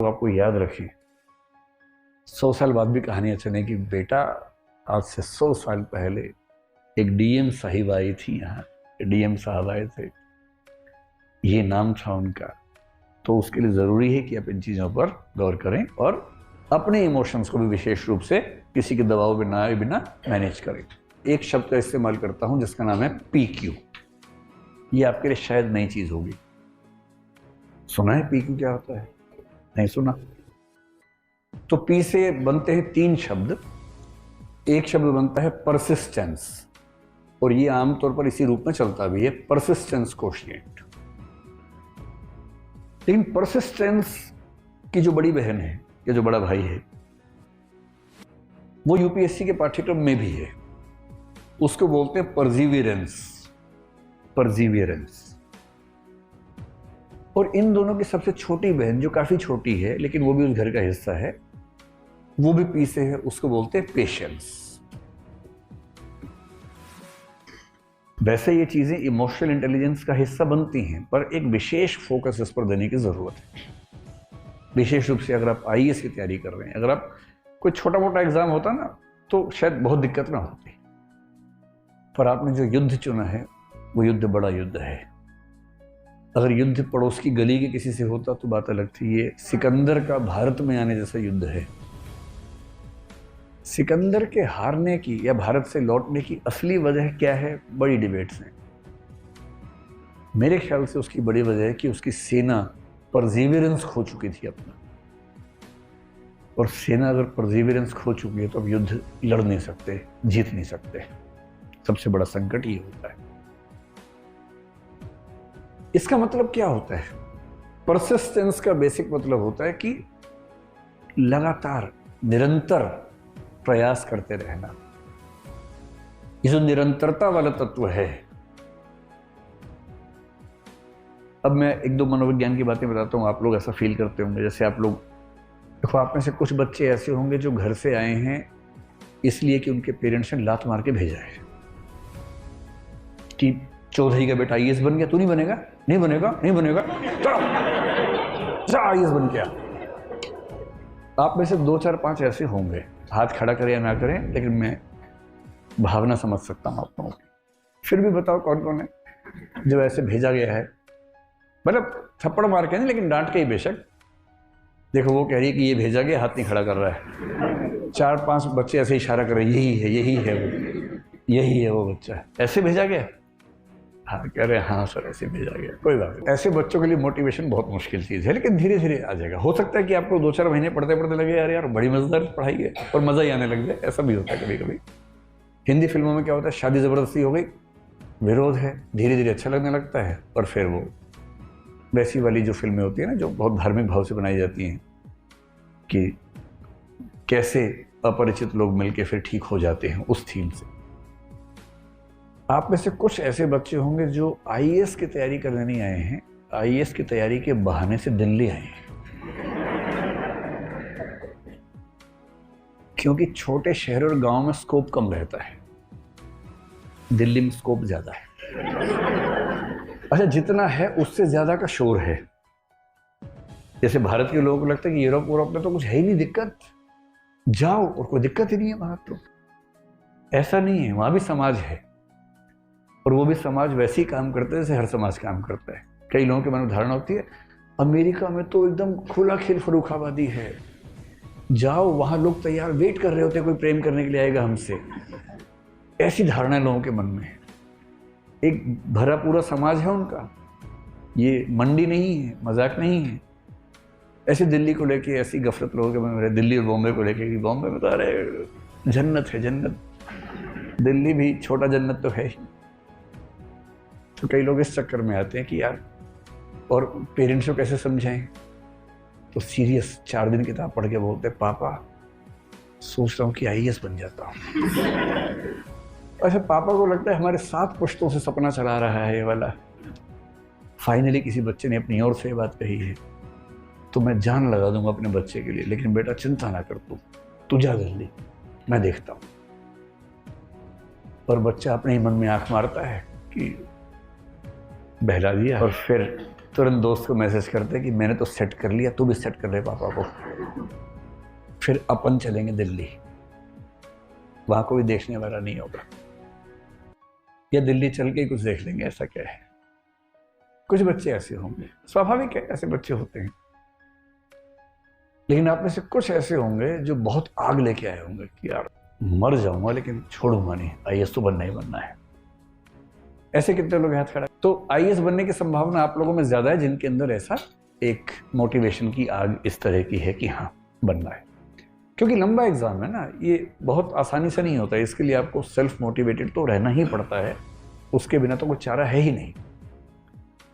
आपको याद रखें, 100 साल बाद भी कहानियां चलें कि बेटा आज से 100 साल पहले एक डीएम साहिब आई थी यहाँ, डीएम साहब आए थे, ये नाम था उनका। तो उसके लिए ज़रूरी है कि आप इन चीज़ों पर गौर करें और अपने इमोशंस को भी विशेष रूप से किसी के दबाव में ना आए बिना मैनेज करें। एक शब्द का इस्तेमाल करता हूं जिसका नाम है PQ। ये आपके लिए शायद नई चीज़ होगी। सुना है PQ क्या होता है? नहीं सुना? तो P से बनते हैं 3 शब्द। एक शब्द बनता है परसिस्टेंस, और ये आमतौर पर इसी रूप में चलता भी है, परसिस्टेंस कोशिएंट। लेकिन परसिस्टेंस की जो बड़ी बहन है या जो बड़ा भाई है, वो यूपीएससी के पाठ्यक्रम में भी है। उसको बोलते हैं परजीवियरेंस। परजीवियरेंस। और इन दोनों की सबसे छोटी बहन जो काफी छोटी है लेकिन वो भी उस घर का हिस्सा है, वो भी P से है, उसको बोलते हैं पेशेंस। वैसे ये चीजें इमोशनल इंटेलिजेंस का हिस्सा बनती हैं, पर एक विशेष फोकस इस पर देने की जरूरत है। विशेष रूप से अगर आप आईएएस की तैयारी कर रहे हैं, अगर आप कोई छोटा मोटा एग्जाम होता ना तो शायद बहुत दिक्कत ना होती, पर आपने जो युद्ध चुना है वो युद्ध बड़ा युद्ध है। अगर युद्ध पड़ोस की गली के किसी से होता तो बात अलग थी। ये सिकंदर का भारत में आने जैसा युद्ध है। सिकंदर के हारने की या भारत से लौटने की असली वजह क्या है, बड़ी डिबेट्स हैं। मेरे ख्याल से उसकी बड़ी वजह है कि उसकी सेना परजीवियरेंस खो चुकी थी अपना, और सेना अगर परजीवियरेंस खो चुकी है तो अब युद्ध लड़ नहीं सकते, जीत नहीं सकते। सबसे बड़ा संकट ये होता है। इसका मतलब क्या होता है? परसिस्टेंस का बेसिक मतलब होता है कि लगातार निरंतर प्रयास करते रहना। ये जो निरंतरता वाला तत्व है, अब मैं एक दो मनोविज्ञान की बातें बताता हूं, आप लोग ऐसा फील करते होंगे। जैसे आप लोग देखो, आप में से कुछ बच्चे ऐसे होंगे जो घर से आए हैं इसलिए कि उनके पेरेंट्स ने लात मार के भेजा है कि चौधरी का बेटा आईएएस बन गया, तू नहीं बनेगा, नहीं बनेगा, नहीं बनेगा, चलो आईएएस बन गया। आप में से 2 4 5 ऐसे होंगे, हाथ खड़ा करें या ना करें, लेकिन मैं भावना समझ सकता हूं आप लोगों की। फिर भी बताओ कौन कौन है जो ऐसे भेजा गया है? मतलब थप्पड़ मार के नहीं, लेकिन डांट के ही बेशक। देखो वो कह रही है कि ये भेजा गया, हाथ नहीं खड़ा कर रहा है। 4 5 बच्चे ऐसे इशारा कर रहे हैं, यही है, यही है वो, यही है वो बच्चा, ऐसे भेजा गया। हाँ कह रहे हैं, हाँ सर ऐसे भेजा गया। कोई बात नहीं, ऐसे बच्चों के लिए मोटिवेशन बहुत मुश्किल चीज़ है, लेकिन धीरे धीरे आ जाएगा। हो सकता है कि आपको 2 4 महीने पढ़ते पढ़ते लगे यार यार बड़ी मजेदार पढ़ाई है, और मजा ही आने लग जाए। ऐसा भी होता है कभी कभी। हिंदी फिल्मों में क्या होता है, शादी जबरदस्ती हो गई, विरोध है, धीरे धीरे अच्छा लगने लगता है, और फिर वो वैसी वाली जो फिल्में होती है ना, जो बहुत धार्मिक भाव से बनाई जाती हैं कि कैसे अपरिचित लोग मिलके फिर ठीक हो जाते हैं, उस थीम से। आप में से कुछ ऐसे बच्चे होंगे जो आईएएस की तैयारी करने नहीं आए हैं, आईएएस की तैयारी के बहाने से दिल्ली आए हैं। क्योंकि छोटे शहर और गांव में स्कोप कम रहता है, दिल्ली में स्कोप ज्यादा है। अच्छा, जितना है उससे ज्यादा का शोर है। जैसे भारत के लोगों को लगता है कि यूरोप में तो कुछ है ही नहीं दिक्कत, जाओ और कोई दिक्कत ही नहीं है वहां। तो ऐसा नहीं है, वहां भी समाज है, और वो भी समाज वैसे ही काम करता है जैसे हर समाज काम करता है। कई लोगों के मन में धारणा होती है अमेरिका में तो एकदम खुला खेल फरूखाबादी है, जाओ वहां लोग तैयार वेट कर रहे होते हैं, कोई प्रेम करने के लिए आएगा हमसे। ऐसी धारणा लोगों के मन में है। एक भरा पूरा समाज है उनका, ये मंडी नहीं है, मजाक नहीं है। ऐसे दिल्ली को लेके ऐसी गफलत लोगों के मन में है, दिल्ली और बॉम्बे को लेके कि बॉम्बे में तो अरे जन्नत है जन्नत, दिल्ली भी छोटा जन्नत तो है ही। तो कई लोग इस चक्कर में आते हैं कि यार, और पेरेंट्स को कैसे समझाएं, तो सीरियस 4 दिन किताब पढ़ के बोलते हैं पापा सोच रहा हूँ कि आईएएस बन जाता हूँ। अच्छा, पापा को लगता है हमारे 7 पुश्तों से सपना चला रहा है ये वाला। फाइनली किसी बच्चे ने अपनी ओर से ये बात कही है, तो मैं जान लगा दूंगा अपने बच्चे के लिए, लेकिन बेटा चिंता ना कर, तू जा जल्दी, मैं देखता हूँ। और बच्चा अपने ही मन में आंख मारता है कि बहला दिया, और फिर तुरंत दोस्त को मैसेज करते कि मैंने तो सेट कर लिया, तू भी सेट कर ले पापा को। फिर अपन चलेंगे दिल्ली, वहां कोई देखने वाला नहीं होगा, या दिल्ली चल के ही कुछ देख लेंगे, ऐसा क्या है। कुछ बच्चे ऐसे होंगे, स्वाभाविक है, ऐसे बच्चे होते हैं। लेकिन आप में से कुछ ऐसे होंगे जो बहुत आग लेके आए होंगे कि यार मर जाऊंगा लेकिन छोड़ूंगा नहीं, आईएएस तो बनना ही बनना है। ऐसे कितने लोग हाथ खड़ा। तो आईएएस बनने की संभावना आप लोगों में ज्यादा है जिनके अंदर ऐसा एक मोटिवेशन की आग इस तरह की है कि हाँ बनना है। क्योंकि लंबा एग्जाम है ना, ये बहुत आसानी से नहीं होता है, इसके लिए आपको सेल्फ मोटिवेटेड तो रहना ही पड़ता है, उसके बिना तो कोई चारा है ही नहीं।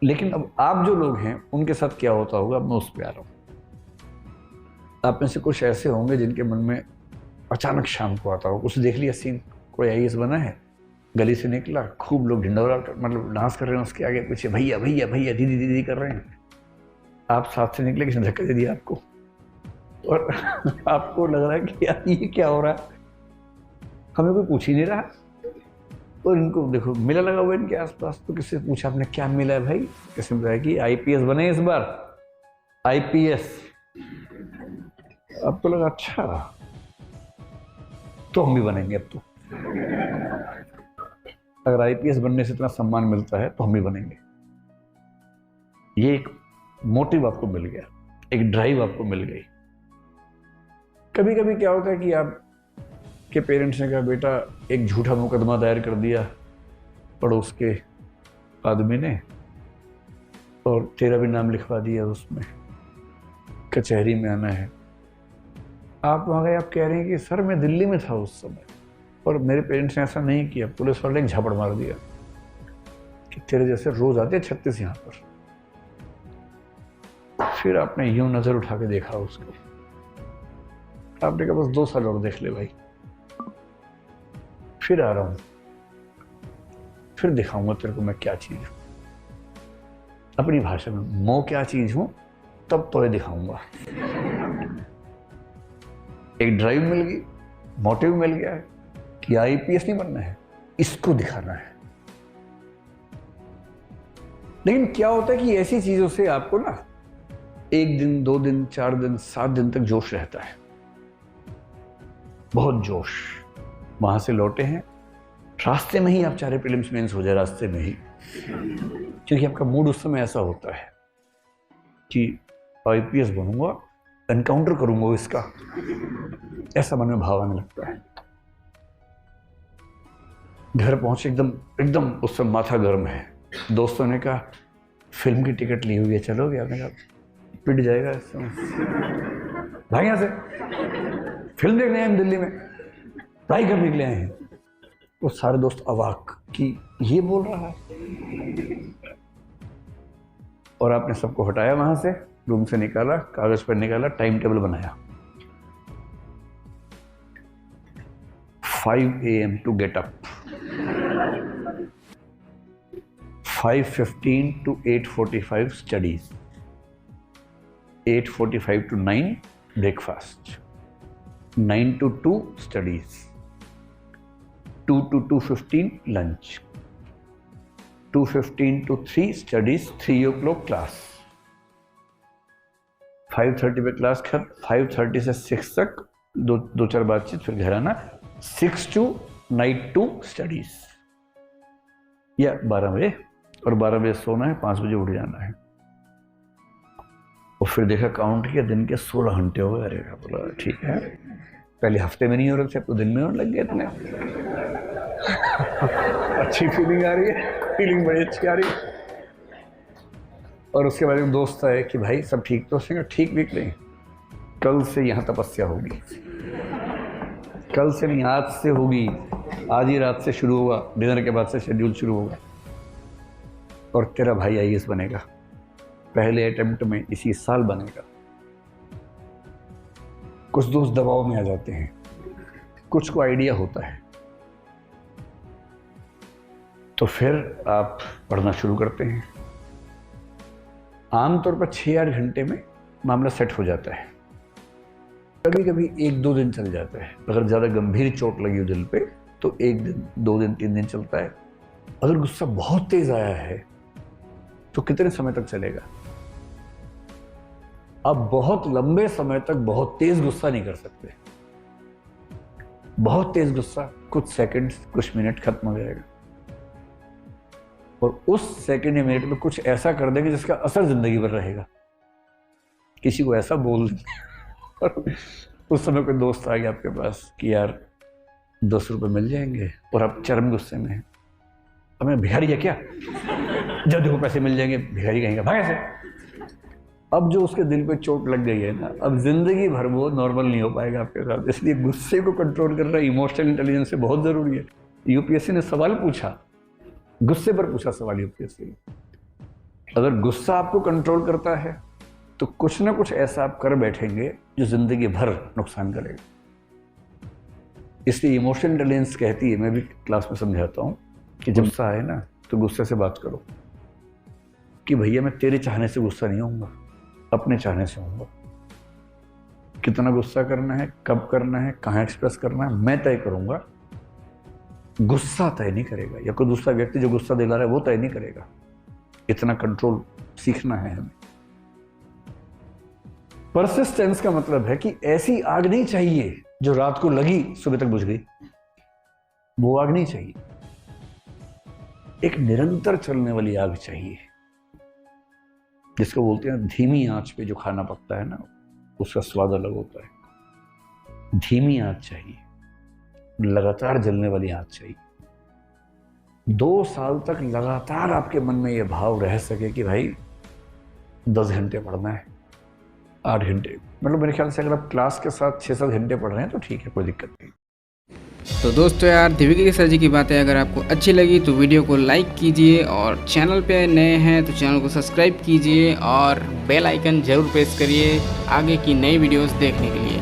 लेकिन अब आप जो लोग हैं उनके साथ क्या होता होगा, अब मैं उस पर आ रहा हूँ। आप में से कुछ ऐसे होंगे जिनके मन में अचानक शाम को आता हो, कुछ देख लिया सीन, कोई आईएएस बना है, गली से निकला, खूब लोग ढिंडोरा मतलब डांस कर रहे हैं उसके आगे पीछे, भैया भैया भैया दीदी दीदी कर रहे हैं। आप साथ से निकले, किसी ने धक्का दे दिया आपको और आपको लग रहा है कि यार ये क्या हो रहा है, हमें कोई पूछ ही नहीं रहा। और इनको देखो मेला लगा हुआ है इनके आसपास, तो किससे पूछा आपने क्या मिला है भाई, किसने बताया कि आईपीएस बने इस बार, आईपीएस। आपको लगा अच्छा तो हम भी बनेंगे अब तो, अगर आईपीएस बनने से इतना सम्मान मिलता है तो हम भी बनेंगे। ये एक मोटिव आपको मिल गया, एक ड्राइव आपको मिल गई। कभी कभी क्या होता है कि आप के पेरेंट्स ने कहा बेटा एक झूठा मुकदमा दायर कर दिया पड़ोस के आदमी ने और तेरा भी नाम लिखवा दिया उसमें, कचहरी में आना है। आप वहाँ गए, आप कह रहे हैं कि सर मैं दिल्ली में था उस समय और मेरे पेरेंट्स ने ऐसा नहीं किया, पुलिस वाले ने झापड़ मार दिया कि तेरे जैसे रोज आते 36 यहाँ पर। फिर आपने यूं नजर उठा के देखा उसको, आपने कहा बस 2 साल और देख ले भाई, फिर आ रहा हूं, फिर दिखाऊंगा तेरे को मैं क्या चीज हूं। अपनी भाषा में मैं क्या चीज हूं तब तो दिखाऊंगा। एक ड्राइव मिल गई, मोटिव मिल गया है कि आईपीएस नहीं बनना है, इसको दिखाना है। लेकिन क्या होता है कि ऐसी चीजों से आपको ना 1 दिन 2 दिन 4 दिन 7 दिन तक जोश रहता है, बहुत जोश। वहां से लौटे हैं, रास्ते में ही आप चाहे प्रीलिम्स मेंस हो जाए, रास्ते में ही, क्योंकि आपका मूड उस समय ऐसा होता है कि आईपीएस बनूंगा, एनकाउंटर करूंगा इसका, ऐसा मन में भाव आने लगता है। घर पहुंचे एकदम उस समय माथा गर्म है। दोस्तों ने कहा फिल्म की टिकट ली हुई है, चलोगे? आपने कहा पिट जाएगा इस समय, भाई यहाँ से फिल्म देखने आए हम दिल्ली में, पढ़ाई करने के लिए आए हैं। वो सारे दोस्त अवाक कि ये बोल रहा है। और आपने सबको हटाया वहां से, रूम से निकाला, कागज पर निकाला, टाइम टेबल बनाया, 5 AM to get up, 5:15 to 8:45 studies, 8:45 to 9 breakfast, 9 to 2 studies, 2 to 2:15 lunch, 2:15 to 3 studies, 3 o'clock class, 5:30 पे क्लास खत्म, 5:30 से 6 तक दो चार बातचीत, फिर घर आना, 6 to नाइट 2 स्टडीज, या 12 बजे, और 12 बजे सोना है, 5 बजे उठ जाना है। और फिर देखा, काउंट किया, दिन के 16 घंटे हो गए। अरे बोला ठीक है, पहले हफ्ते में नहीं हो रहे थे, अब तो दिन में होने लग गए इतने। अच्छी फीलिंग आ रही है, फीलिंग बड़ी अच्छी आ रही है। और उसके बाद एक दोस्त आए कि भाई सब ठीक तो है? ठीक भी नहीं, कल से यहाँ तपस्या होगी, कल से नहीं आज से होगी, आज ही रात से शुरू होगा, डिनर के बाद से शेड्यूल शुरू होगा, और तेरा भाई आईएएस बनेगा, पहले अटेम्प्ट में इसी साल बनेगा। कुछ दोस्त दबाव में आ जाते हैं, कुछ को आइडिया होता है, तो फिर आप पढ़ना शुरू करते हैं। आमतौर पर 6-8 घंटे में मामला सेट हो जाता है, कभी कभी 1-2 दिन चल जाता है। अगर ज़्यादा गंभीर चोट लगी हो दिल पे तो 1 दिन 2 दिन 3 दिन चलता है। अगर गुस्सा बहुत तेज आया है तो कितने समय तक चलेगा? आप बहुत लंबे समय तक बहुत तेज गुस्सा नहीं कर सकते। बहुत तेज गुस्सा कुछ सेकंड्स, कुछ मिनट खत्म हो जाएगा, और उस सेकंड या मिनट में कुछ ऐसा कर देंगे जिसका असर जिंदगी भर रहेगा। किसी को ऐसा बोल दें और उस समय कोई दोस्त आ गया आपके पास कि यार 200 रुपये मिल जाएंगे, और आप चरम गुस्से में हैं। अब मैं भिखारी है क्या? जब देखो पैसे मिल जाएंगे, भिखारी कहेंगे भाग ऐसे। अब जो उसके दिल पे चोट लग गई है ना, अब जिंदगी भर वो नॉर्मल नहीं हो पाएगा आपके साथ। इसलिए गुस्से को कंट्रोल करना इमोशनल इंटेलिजेंस से बहुत जरूरी है। यूपीएससी ने सवाल पूछा, गुस्से पर पूछा सवाल यूपीएससी। अगर गुस्सा आपको कंट्रोल करता है तो कुछ ना कुछ ऐसा आप कर बैठेंगे जो जिंदगी भर नुकसान करेगा। इसलिए इमोशनल इंटेलिजेंस कहती है, मैं भी क्लास में समझाता हूँ कि जब गुस्सा आए ना तो गुस्से से बात करो कि भैया मैं तेरे चाहने से गुस्सा नहीं होऊंगा, अपने चाहने से होऊंगा। कितना गुस्सा करना है, कब करना है, कहाँ एक्सप्रेस करना है, मैं तय करूंगा। गुस्सा तय नहीं करेगा, या कोई दूसरा व्यक्ति जो गुस्सा दिला रहा है वो तय नहीं करेगा। इतना कंट्रोल सीखना है हमें। परसिस्टेंस का मतलब है कि ऐसी आग नहीं चाहिए जो रात को लगी सुबह तक बुझ गई, वो आग नहीं चाहिए। एक निरंतर चलने वाली आग चाहिए, जिसको बोलते हैं धीमी आंच पे जो खाना पकता है ना, उसका स्वाद अलग होता है। धीमी आंच चाहिए, लगातार जलने वाली आंच चाहिए। 2 साल तक लगातार आपके मन में यह भाव रह सके कि भाई 10 घंटे पढ़ना है, 8 घंटे, मतलब मेरे ख्याल से अगर आप क्लास के साथ 6-7 घंटे पढ़ रहे हैं तो ठीक है, कोई दिक्कत नहीं। तो दोस्तों यार, दिव्यगिरी सर जी की बातें अगर आपको अच्छी लगी तो वीडियो को लाइक कीजिए, और चैनल पे नए हैं तो चैनल को सब्सक्राइब कीजिए और बेल आइकन ज़रूर प्रेस करिए आगे की नई वीडियोस देखने के लिए।